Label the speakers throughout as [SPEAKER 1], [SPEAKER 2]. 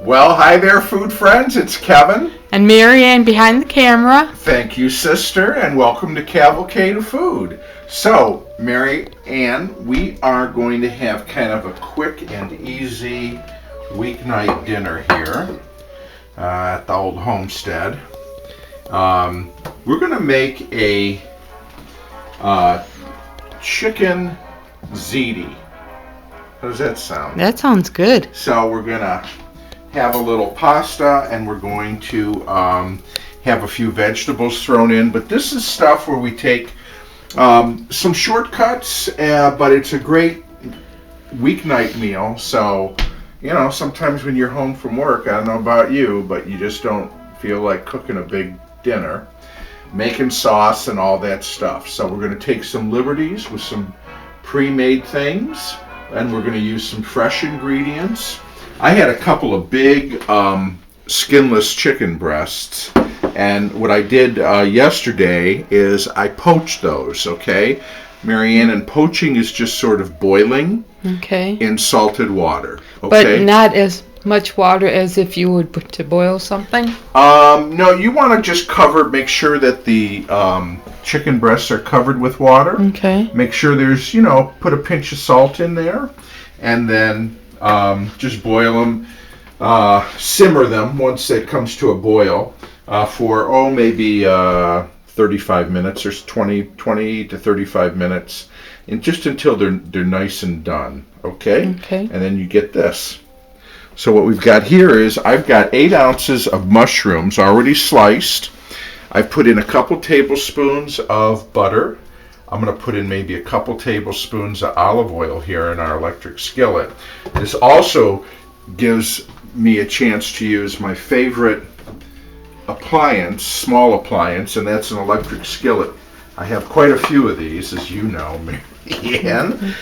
[SPEAKER 1] Well, hi there, food friends. It's Kevin.
[SPEAKER 2] And Marianne behind the camera.
[SPEAKER 1] Thank you, sister, and welcome to Cavalcade of Food. So, Marianne, we are going to have kind of a quick and easy weeknight dinner here at the old homestead. We're going to make a chicken ziti. How does that sound?
[SPEAKER 2] That sounds good.
[SPEAKER 1] So we're going to have a little pasta, and we're going to have a few vegetables thrown in. But this is stuff where we take some shortcuts, but it's a great weeknight meal. So, you know, sometimes when you're home from work, I don't know about you, but you just don't feel like cooking a big dinner, making sauce and all that stuff. So we're going to take some liberties with some pre-made things, and we're going to use some fresh ingredients. I had a couple of big skinless chicken breasts, and what I did yesterday is I poached those, okay? Marianne, and poaching is just sort of boiling in salted water, okay?
[SPEAKER 2] But not as much water as if you would put to boil something?
[SPEAKER 1] No, you want to just make sure that the chicken breasts are covered with water.
[SPEAKER 2] Okay.
[SPEAKER 1] Make sure there's, put a pinch of salt in there, and then just boil them, simmer them once it comes to a boil for, maybe 35 minutes or 20 to 35 minutes, and just until they're nice and done, okay?
[SPEAKER 2] Okay.
[SPEAKER 1] And then you get this. So what we've got here is I've got 8 ounces of mushrooms already sliced. I've put in a couple tablespoons of butter. I'm going to put in maybe a couple tablespoons of olive oil here in our electric skillet. This also gives me a chance to use my favorite appliance, small appliance, and that's an electric skillet. I have quite a few of these, as you know, Marianne.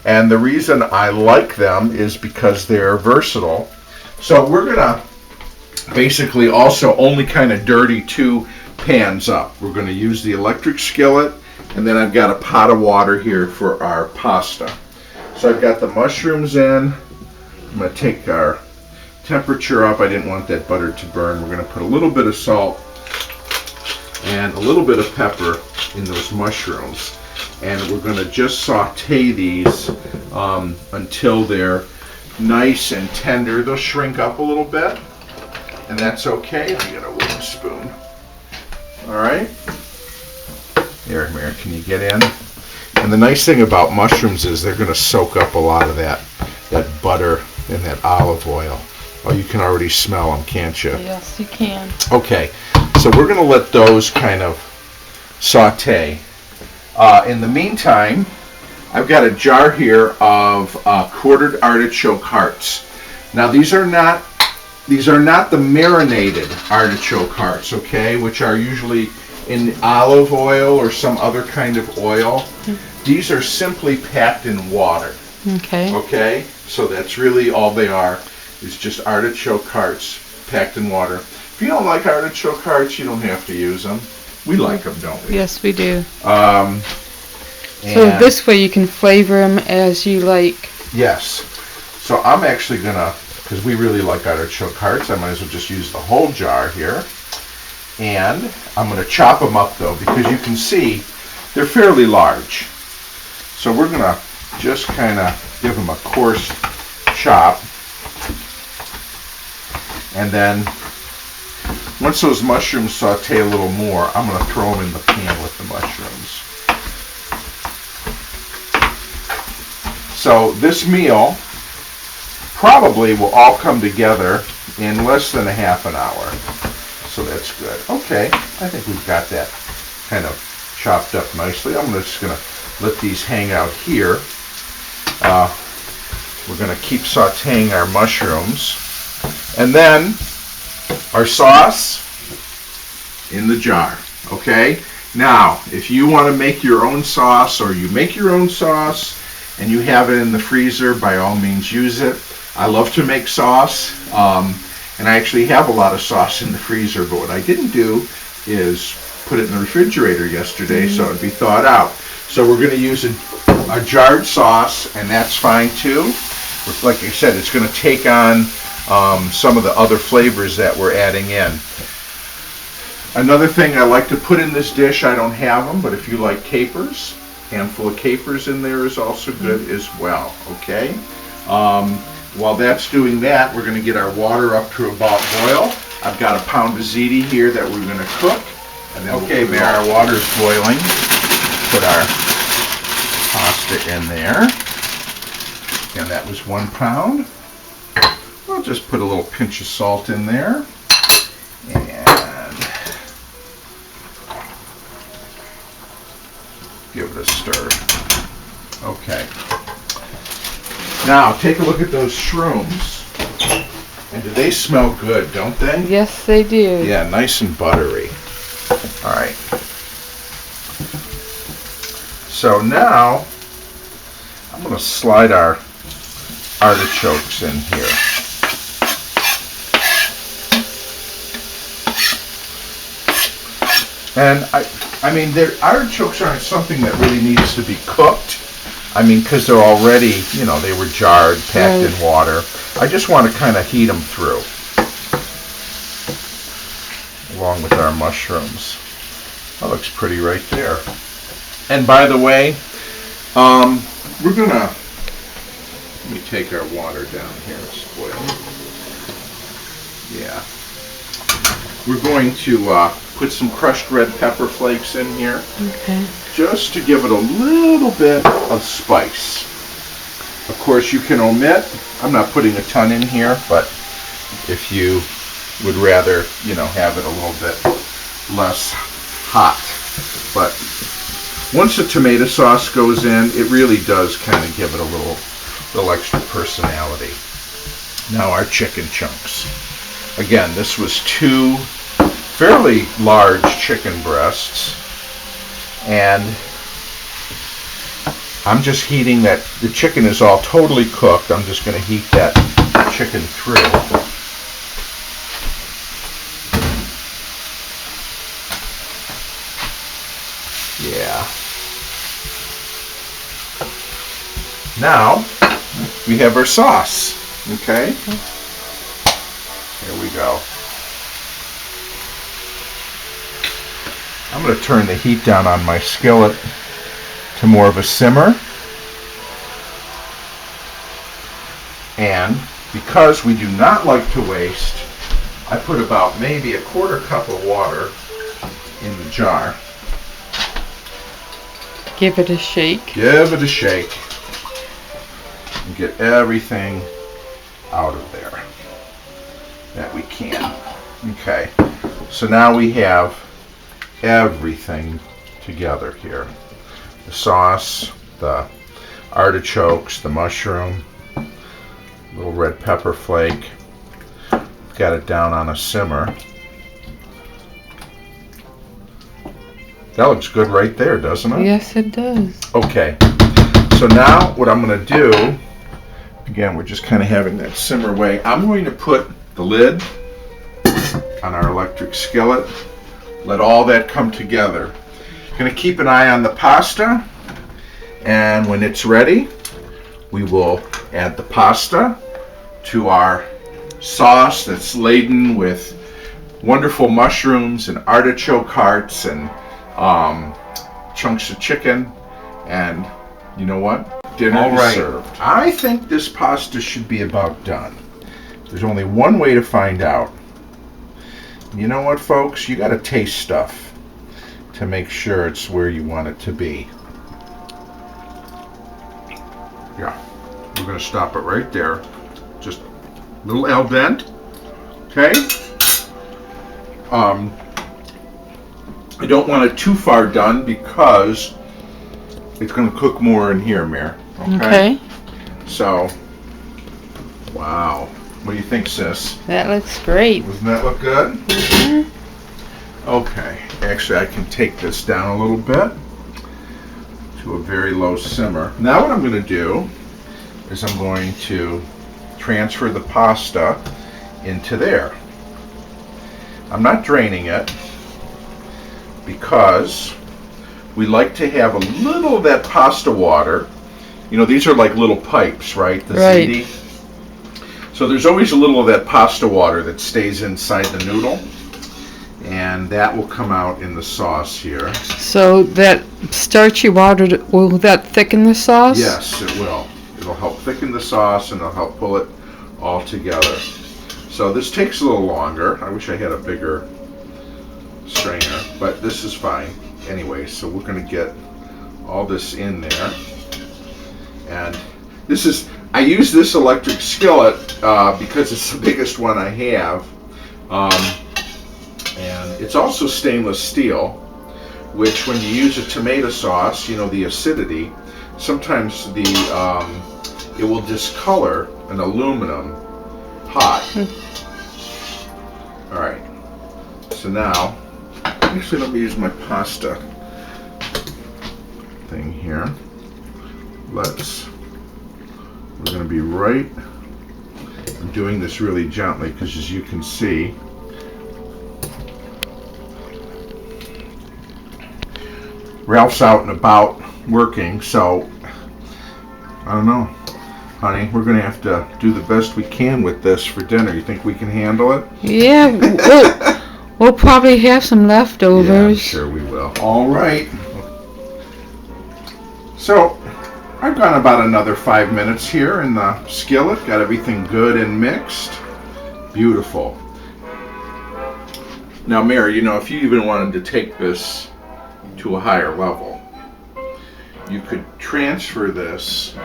[SPEAKER 1] And the reason I like them is because they're versatile. So we're going to basically also only kind of dirty 2 pans up. We're going to use the electric skillet, and then I've got a pot of water here for our pasta. So I've got the mushrooms in. I'm going to take our temperature up. I didn't want that butter to burn. We're going to put a little bit of salt and a little bit of pepper in those mushrooms. And we're going to just saute these until they're nice and tender. They'll shrink up a little bit, and that's okay. Let me get a wooden spoon. All right. Here, Mary, can you get in? And the nice thing about mushrooms is they're going to soak up a lot of that butter and that olive oil. Oh, you can already smell them, can't you?
[SPEAKER 2] Yes, you can.
[SPEAKER 1] Okay, so we're going to let those kind of saute. In the meantime, I've got a jar here of quartered artichoke hearts. Now these are not the marinated artichoke hearts, okay, which are usually in olive oil or some other kind of oil. These are simply packed in water.
[SPEAKER 2] Okay.
[SPEAKER 1] Okay, so that's really all they are, is just artichoke hearts packed in water. If you don't like artichoke hearts, you don't have to use them. We like them, don't we?
[SPEAKER 2] Yes, we do. So this way you can flavor them as you like.
[SPEAKER 1] Yes. So I'm actually going to, because we really like artichoke hearts, I might as well just use the whole jar here. And I'm going to chop them up, though, because you can see they're fairly large. So we're going to just kind of give them a coarse chop. And then once those mushrooms saute a little more, I'm going to throw them in the pan with the mushrooms. So this meal probably will all come together in less than a half an hour. So that's good. Okay, I think we've got that kind of chopped up nicely. I'm just going to let these hang out here. We're going to keep sauteing our mushrooms. And then our sauce in the jar, okay? Now, if you want to make your own sauce, or you make your own sauce and you have it in the freezer, by all means use it. I love to make sauce, and I actually have a lot of sauce in the freezer, but what I didn't do is put it in the refrigerator yesterday so it would be thawed out. So we're going to use a jarred sauce, and that's fine too. Like I said, it's going to take on some of the other flavors that we're adding in. Another thing I like to put in this dish, I don't have them, but if you like capers, a handful of capers in there is also good as well, okay? While that's doing that, we're going to get our water up to about boil. I've got a pound of ziti here that we're going to cook. And then okay, Mary, our water is boiling. Put our pasta in there. And that was 1 pound. We'll just put a little pinch of salt in there. And give it a stir. Okay. Now, take a look at those shrooms. And do they smell good, don't they?
[SPEAKER 2] Yes, they do.
[SPEAKER 1] Yeah, nice and buttery. All right. So now, I'm going to slide our artichokes in here. And I mean, artichokes aren't something that really needs to be cooked. I mean, because they're already, you know, they were jarred, packed in water. I just want to kind of heat them through, along with our mushrooms. That looks pretty right there. And by the way, we're gonna, let me take our water down here, it's boiling. Yeah. We're going to put some crushed red pepper flakes in here.
[SPEAKER 2] Okay. Just
[SPEAKER 1] to give it a little bit of spice. Of course, you can omit. I'm not putting a ton in here, but if you would rather, you know, have it a little bit less hot. But once the tomato sauce goes in, it really does kind of give it a little extra personality. Now our chicken chunks. Again, this was 2 fairly large chicken breasts. And I'm just heating that. The chicken is all totally cooked. I'm just going to heat that chicken through. Yeah. Now we have our sauce. Okay. Here we go. I'm going to turn the heat down on my skillet to more of a simmer. And because we do not like to waste, I put about maybe a 1/4 cup of water in the jar.
[SPEAKER 2] Give it a shake.
[SPEAKER 1] Give it a shake. And get everything out of there that we can. Okay. So now we have everything together here. The sauce, the artichokes, the mushroom, little red pepper flake. Got it down on a simmer. That looks good right there, doesn't it?
[SPEAKER 2] Yes, it does.
[SPEAKER 1] Okay. So now what I'm going to do, again, we're just kind of having that simmer way. I'm going to put the lid on our electric skillet. Let all that come together. Going to keep an eye on the pasta, and when it's ready, we will add the pasta to our sauce that's laden with wonderful mushrooms and artichoke hearts and chunks of chicken, and you know what? Dinner is served. I think this pasta should be about done. There's only one way to find out. You know what, folks? You got to taste stuff to make sure it's where you want it to be. Yeah, we're going to stop it right there. Just a little al dente. Okay. I don't want it too far done because it's going to cook more in here, Mare. Okay. So, wow. What do you think, sis?
[SPEAKER 2] That looks great.
[SPEAKER 1] Doesn't that look good?
[SPEAKER 2] Mm-hmm.
[SPEAKER 1] Okay. Actually, I can take this down a little bit to a very low simmer. Now what I'm going to do is I'm going to transfer the pasta into there. I'm not draining it because we like to have a little of that pasta water. You know, these are like little pipes, right? The
[SPEAKER 2] right.
[SPEAKER 1] Ziti. So So there's always a little of that pasta water that stays inside the noodle, and that will come out in the sauce here.
[SPEAKER 2] So that starchy water, will that thicken the sauce?
[SPEAKER 1] Yes, it will. It'll help thicken the sauce and it'll help pull it all together. So this takes a little longer. I wish I had a bigger strainer, but this is fine. Anyway, so we're going to get all this in there. And this is, I use this electric skillet because it's the biggest one I have. And it's also stainless steel, which when you use a tomato sauce, you know, the acidity, sometimes it will discolor an aluminum hot. All right, so now, actually let me use my pasta thing here. We're gonna be right, I'm doing this really gently because as you can see, Ralph's out and about working, so I don't know, honey. We're going to have to do the best we can with this for dinner. You think we can handle it?
[SPEAKER 2] Yeah, we'll probably have some leftovers.
[SPEAKER 1] Yeah, I'm sure we will. All right. So I've gone about another 5 minutes here in the skillet. Got everything good and mixed. Beautiful. Now, Mary, you know, if you even wanted to take this to a higher level, you could transfer this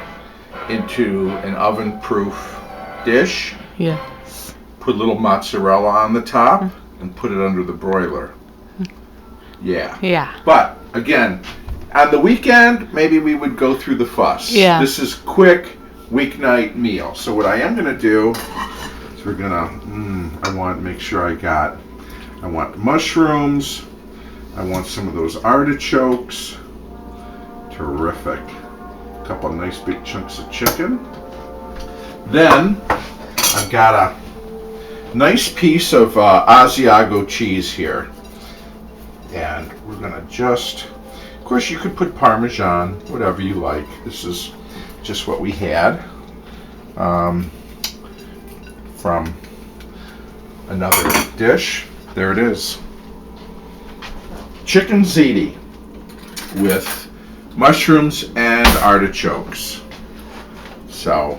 [SPEAKER 1] into an oven-proof dish.
[SPEAKER 2] Yeah.
[SPEAKER 1] Put a little mozzarella on the top and put it under the broiler. Yeah.
[SPEAKER 2] Yeah.
[SPEAKER 1] But again, on the weekend, maybe we would go through the fuss.
[SPEAKER 2] Yeah.
[SPEAKER 1] This is quick weeknight meal. So what I am going to do is we're going to, I want to make sure I want mushrooms. I want some of those artichokes. Terrific. A couple of nice big chunks of chicken. Then I've got a nice piece of Asiago cheese here. And we're going to just, of course you could put Parmesan, whatever you like. This is just what we had from another dish. There it is. Chicken ziti with mushrooms and artichokes. So,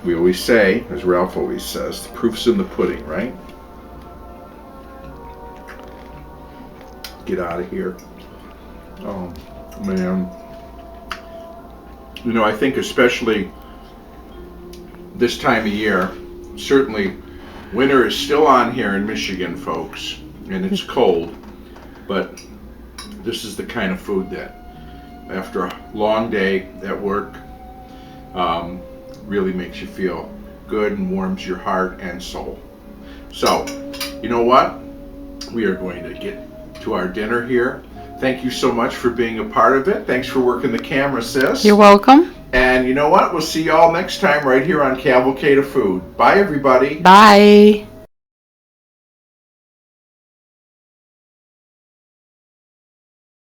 [SPEAKER 1] we always say, as Ralph always says, the proof's in the pudding, right? Get out of here. Oh, man. You know, I think especially this time of year, certainly winter is still on here in Michigan, folks, and it's cold. But this is the kind of food that, after a long day at work, really makes you feel good and warms your heart and soul. So, you know what? We are going to get to our dinner here. Thank you so much for being a part of it. Thanks for working the camera, sis.
[SPEAKER 2] You're welcome.
[SPEAKER 1] And you know what? We'll see you all next time right here on Cavalcade of Food. Bye, everybody.
[SPEAKER 2] Bye.